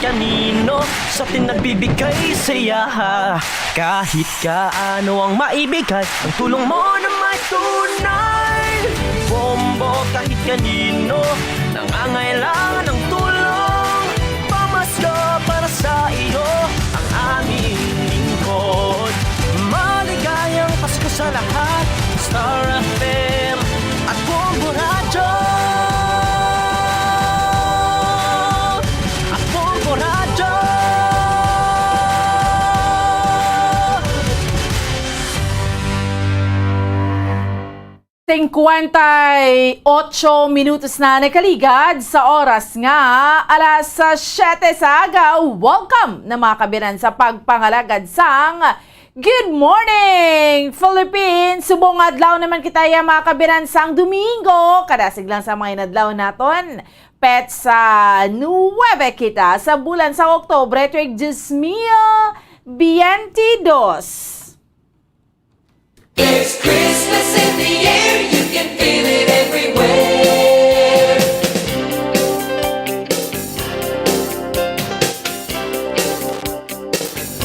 kanino sa atin nagbibigay saya. Kahit kaano ang maibigay, ang tulong mo na may tunay. Bombo kahit kanino, nangangailangan ng tulong. Pamasko para sa iyo, ang aming lingkod. Maligayang Pasko sa lahat, Star FM at Bombo Radyo. At Bombo Radyo. 58 minutos na nakaligad sa oras nga alas 7 sa agaw. Welcome na mga kabinan sa pagpangalagad sang Good Morning Philippines. Subong adlaw naman kita ya mga kabinan sang Domingo. Kadasig lang sa mga inadlaw naton. Pet sa 9 kita sa bulan sa Oktobre tuig 2022. It's Christmas in the air, you can feel it everywhere.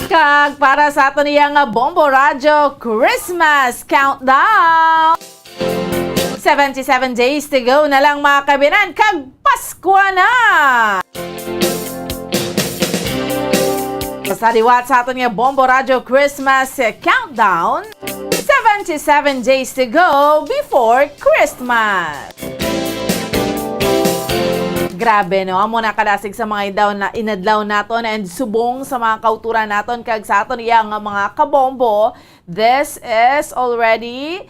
Kag para sa ato niya nga Bombo Radyo Christmas Countdown. 77 days to go na lang mga kabinan, kag Pasko na! Sa liwat sa ato niya Bombo Radyo Christmas Countdown, 77 days to go before Christmas. Grabe no, amo na kadasig sa mga inadlaw naton and subong sa mga kauturan naton kag sa aton iya nga mga kabombo. This is already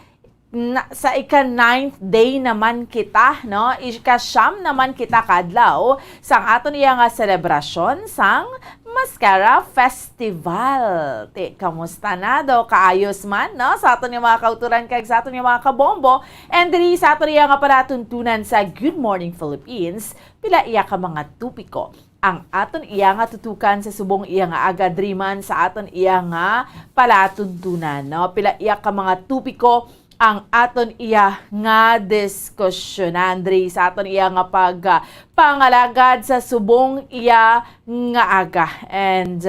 sa ika-9th day naman kita, no? Ika-siyam naman kita kadlaw sang aton iya nga selebrasyon sang Mascara Festival. Kamusta na do? Kaayos man, no? Sa aton yung mga kauturan kag sa aton yung mga kabombo. And diri sa aton yung nga palatuntunan sa Good Morning Philippines, pila iya ka mga tupiko ang aton iya nga tutukan sa subong iya nga agadriman sa aton iya nga palatuntunan, no? Pila iya ka mga tupiko ang aton iya nga diskusyonan diri sa aton iya nga pangalagad sa subong iya nga aga. And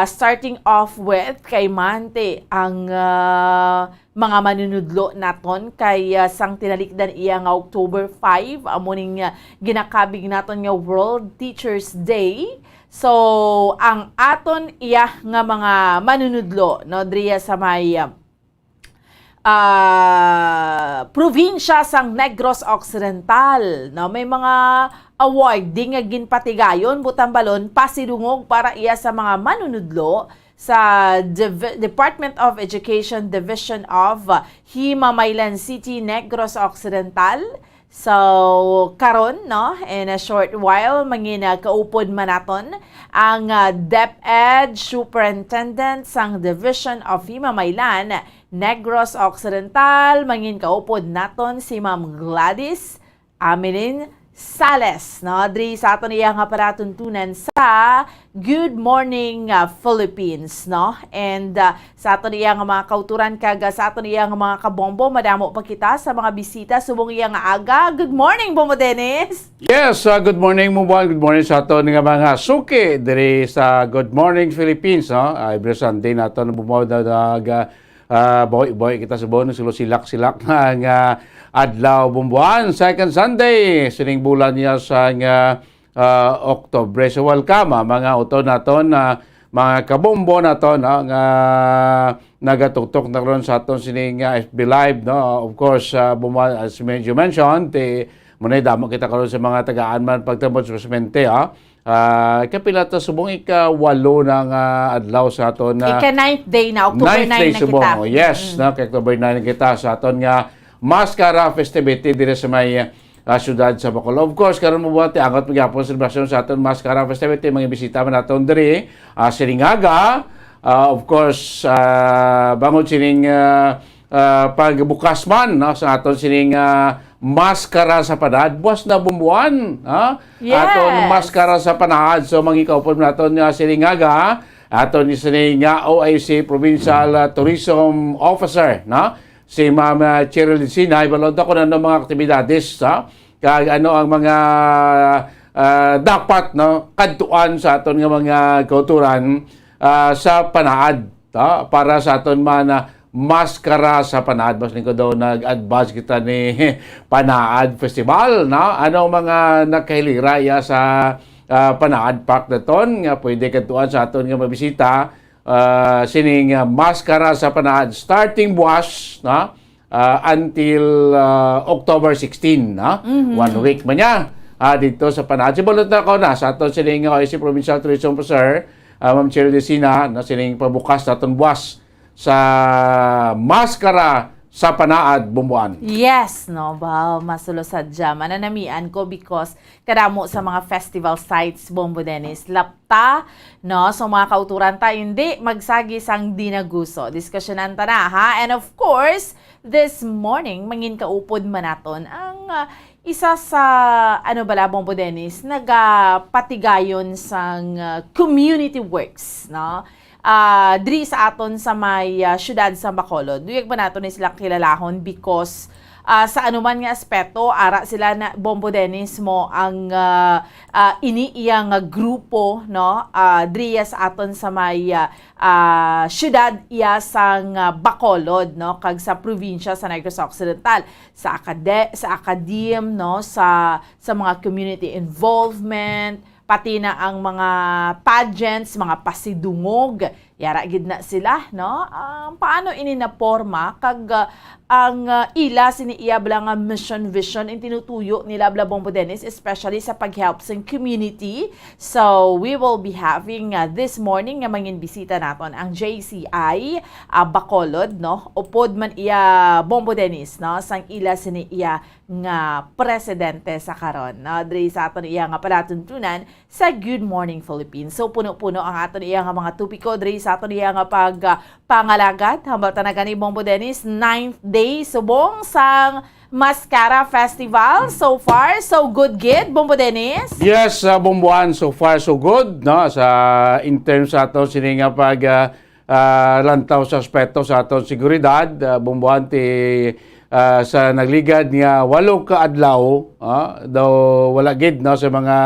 starting off with kay Mante ang mga manunudlo naton kay sang tinalikdan iya nga October 5 amo ning ginakabig naton nga World Teachers Day. So ang aton iya nga mga manunudlo no diriya sa may probinsya sang Negros Occidental, no? May mga award di nga ginpatigayon butang balon pasidungog para iya sa mga manunudlo sa Department of Education Division of Himamaylan City, Negros Occidental. So karon no, in a short while mangina kaupod manaton ang DepEd Superintendent sang Division of Himamaylan Negros Occidental. Mangin kaupod naton si Ma'am Gladys Amelin Sales, no? Diri sa aton iya nga paratuntunan sa Good Morning Philippines, no? And sa aton iya nga mga kauturan kag sa aton iya nga mga kabombo, madamo pa kita sa mga bisita subong iya nga aga. Good morning, Bombo Dennis. Yes, good morning Mumwan. Good morning sa aton nga mga suki diri sa Good Morning Philippines, no? Every Sunday naton bumaw na boy kita sa bonus silak-silak nga adlaw bumbuan second Sunday sining bulan niya sa Oktobre. So welcome mga uton naton mga kabombo naton nga nagatuktok na ron sa aton sining FB Live, no? Of course bumbuan as you mentioned munay damo kita karon sa mga tagaan man pagtambot sa semente kapila ta subong ika-8 ng adlaw sa aton ika-9th day na October 9 na kita. Subong. Yes, na kay October 9 na kita sa aton nga Mascara festivity dire sa may syudad sa Bacolod. Of course, karon mo buhat angat magyapon celebration sa aton Mascara festivity, mga bisita man naton diri Siringaga. Of course, bangod sining pagbukas man no, sa aton sining maskara sa panahad, buwas na bumbuan, Yes. aton maskara sa panahad. So mangikaupon naton Siringaga, aton ni sining OIC Provincial Tourism Officer, no? Si Ma'am Cheryl Sinay, balod ako na ng mga aktibidades, kag ano ang mga dapat no kadtuan sa aton nga mga kauturan sa panaad para sa aton man maskara sa panaad. Mas ko daw nag-advise kita ni Panaad Festival, no? Anong mga nakahilira sa Panaad Park na ton nga pwede kadtuan sa aton nga mabisita sining maskara sa Panaad starting buwas, no? Until October 16, no? 1 week man niya dito sa Panaad. Sibulot na ko na sa aton sining si Provincial Tourism Officer Ma'am Cheryl Desina na sining pabukas na aton buwas sa maskara sa Panaad, Bumbuan. Yes, no, ba, masulusad dyan. Mananamian ko because kadamo sa mga festival sites, Bombo Dennis, lapta, no, so mga kauturan tayo, hindi magsagi sang dinaguso. Diskusyonan ta na, ha? And of course, this morning, mangin kaupod manaton ang isa sa, Bombo Dennis, nagapatigayon sang community works, no? Diri sa aton sa may syudad sa Bacolod. Duyag ba nato ni sila kilalahon because sa anuman nga aspeto, ara sila na Bombo Dennis mo ang iniiyang grupo, no? Diri sa aton sa may syudad iya sang Bacolod, no? Kag sa probinsya sa Negros Occidental, sa academe, no? Sa mga community involvement, pati na ang mga pageants, mga pasidungog, yara gid na sila, no? Paano ini na porma kag ang ila siniiya bla nga mission vision in tinutuyo nila bla Bombo Dennis, especially sa pag-help sa community. So we will be having this morning nga mangin bisita naton ang JCI Bacolod, no? Upod man iya Bombo Dennis, no? Sang ila siniiya nga presidente sa karon, no? Diri sa aton iya nga palatuntunan sa Good Morning Philippines. So puno-puno ang aton iya nga mga tupiko diri sa aton iya nga pangalagad hambal tanagan ni Bombo Dennis 9th day subong sang Mascara Festival. So far so good gid Bombo Dennis. Yes, Bumbuan, so far so good, no? Sa in terms sa aton sini nga lantaw sa aspeto sa aton seguridad, Bumbuan ti sa nagligad nga 8 ka adlaw, daw wala gid, no, sa mga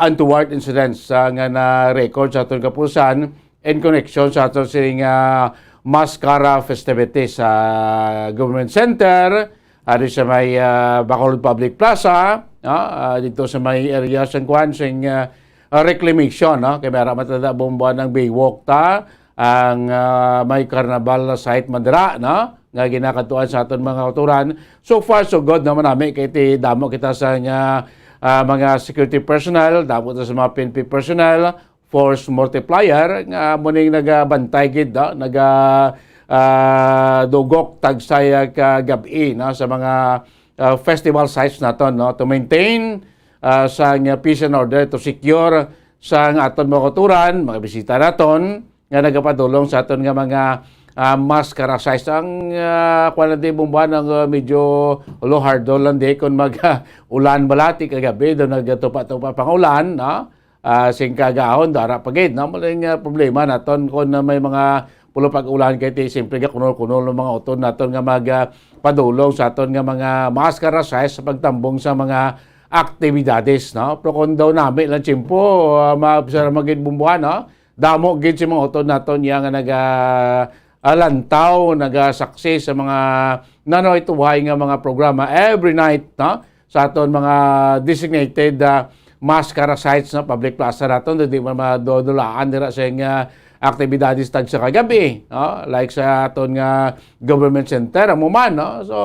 untoward incidents nga na record sa aton kapusan in connection sa aton sining Mascara festivities sa Government Center, sa may Bacolod Public Plaza, dito sa may area sa kuan sing reclamation, no? Kaya meron matanda Bumbuan ng Baywalk ang may carnival site Mandara, no? Nga ginakatuan sa aton mga kauturan. So far so good naman namin kay damo kita sa mga security personnel, damo kita sa mga PNP personnel, force multiplier nga muning nagabantay gid, dugok tagsaya ka gabi, no, sa mga festival sites naton, no, to maintain sa peace and order, to secure sa aton mga kauturan, mga bisita naton nga nagapadulong sa aton nga mga maskara size. Ang kuan di Bumbuan ang medyo low hard lang di kung ulan balati kagabi do nagtupa-tupa pang ulan, no? Sing kagahon dara pagid, no? Maling problema naton kun may mga pulo pag ulan kay ti simple ga kunol-kunol ng mga uton naton nga padulong sa aton nga mga maskara size sa pagtambong sa mga aktibidades, no? Pero kung daw nami lang tiyempo maobserba magid Bumbuan, no? Damo gid si mga uton naton yang lantaw, nagasaksi sa mga nanoy tuhay nga mga programa every night, no? Sa aton mga designated maskara sites na public plaza naton, di man madodulaan dira sa aktibidades tag sa kagabi, no? Like sa aton nga government center amo man, no? So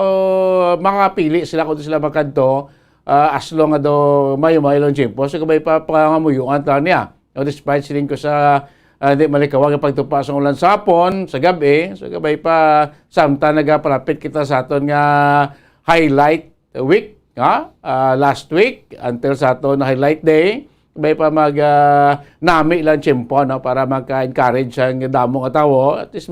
makapili sila kung sila makadto as long nga do may long tiempo so kabay pa pangamuyuan ta niya, no? Despite siling ko sa di malikawag ang pagtupa sa ulan sapon sa gabi, so gabay pa samta nagapalapit kita sa aton nga highlight week, last week until sa aton highlight day, gabay pa nami lang tiyempo, no, para maka-encourage ang damo nga tawo, at least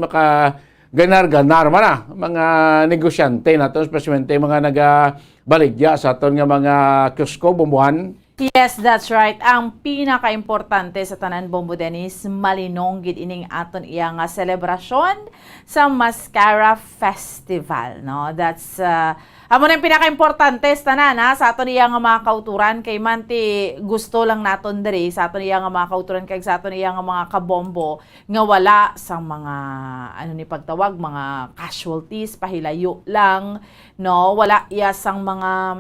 ganar-ganar man mga negosyante naton, especially mga nagabaligya sa aton nga mga kiosko Bumbuan. Yes, that's right. Ang pinaka-importante sa tanan Bombo Dennis, malinong gid ining aton iya nga selebrasyon sa Mascara Festival, no? That's amo na yung pinaka-importante sa tanan ha, sa aton iya nga mga kauturan kay manti gusto lang naton diri sa aton iya nga mga kauturan kay sa aton iya nga mga kabombo nga wala sa mga ano ni pagtawag mga casualties pahilayo lang, no? Wala iya sang mga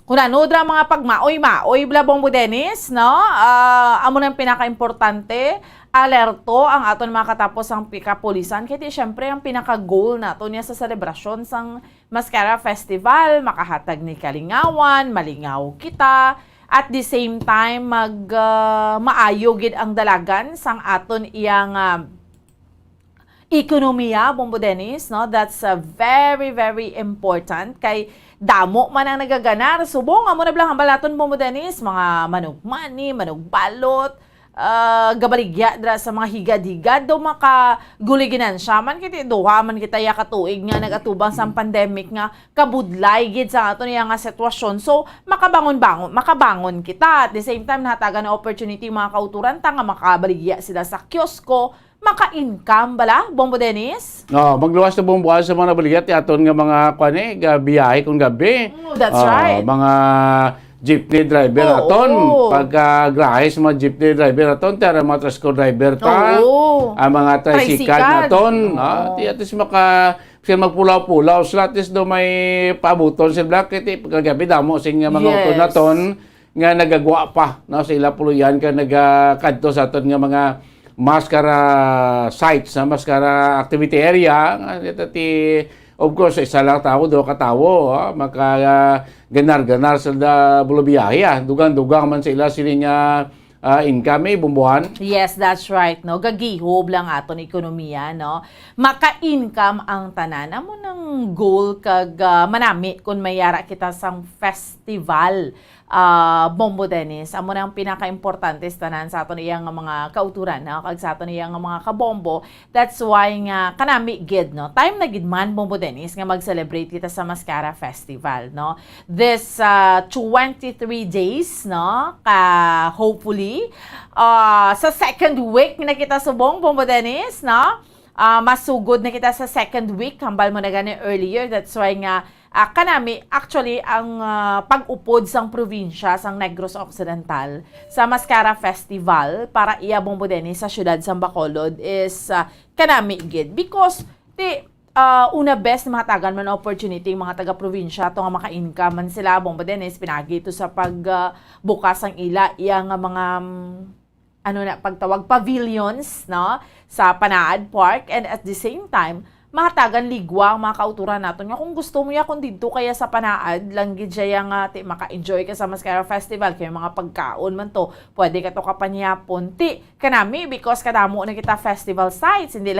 kung ano dra mga pagmaoy-maoy bla Bombo Dennis, no? Amo nang pinaka-importante, alerto ang aton mga katapos ang pikapulisan. Kaya syempre ang pinaka-goal nato niya sa selebrasyon sang Mascara Festival, makahatag ni kalingawan, malingaw kita, at the same time maayo gid ang dalagan sang aton iyang ekonomiya, Bombo Dennis, no? That's very, very important. Kay damo man ang nagaganar. Subong, amo na bilang hambalaton, Bombo Dennis, mga manugmani, manugbalot, gabaligya dra sa mga higad-higad do makaguliginan siya man kiti duha man kita ya katuig nga nagatubang sa pandemic nga kabudlay gid sa ato niya nga sitwasyon. So makabangon kita, at the same time nahatagan na opportunity mga kauturan ta nga makabaligya sila sa kiosko, maka-income bala, Bombo Dennis? No, magluwas na buong buwan sa mga nabaligat aton nga mga kuane, biyahe kung gabi. That's right. Mga jeepney driver Oo. aton, pagka-grahe sa mga jeepney driver aton, tara mga tricycle driver ta, Oo. ang mga tricycle Tricycle. aton, Oo. at least sila magpulaw-pulaw, sila at least do may pabuton sila, kaya pagkagabi damo sing mga Yes. auto naton, nga nagagwa pa, no? Sila puluyan ka nagakadto sa aton nga mga Mascara sites, na Mascara activity area, of course, isa lang tao, do katawo, maka ganar-ganar sa bulubiyahe, dugang-dugang man sila nga income, bumbuhan. Yes, that's right, no? Gagihob lang aton ekonomiya, no? Maka-income ang tanan. Amo nang goal kag manami kung mayara kita sang festival, Bombo Dennis. Amo nang pinaka-importante sa tanan sa aton iyang mga kauturan, no? Kag sa aton iyang mga kabombo. That's why nga kanami gid, no? Time na gid man, Bombo Dennis, nga mag-celebrate kita sa Mascara Festival, no? This 23 days, no? Hopefully sa second week na kita subong, Bombo Dennis, no? Masugod na kita sa second week, hambal mo na gani earlier. That's why nga kanami, actually, ang pag-upod sang probinsya, sang Negros Occidental, sa Mascara Festival, para iya Bombo Dennis sa syudad sa Bacolod is kanami gid. Because, una best na mahatagan man opportunity yung mga taga-probinsya to nga maka-income man sila, Bombo Dennis, pinagi ito sa pagbukas ang ila, iya nga mga pagtawag pavilions, no, sa Panaad Park, and at the same time mahatagan ligwa ang mga kauturan naton nga kung gusto mo ya kung dito kaya sa Panaad lang gid siya nga maka-enjoy ka sa Mascara Festival kay mga pagkaon man to, pwede ka to kapanyapon kanami because kadamo na kita festival sites, hindi lang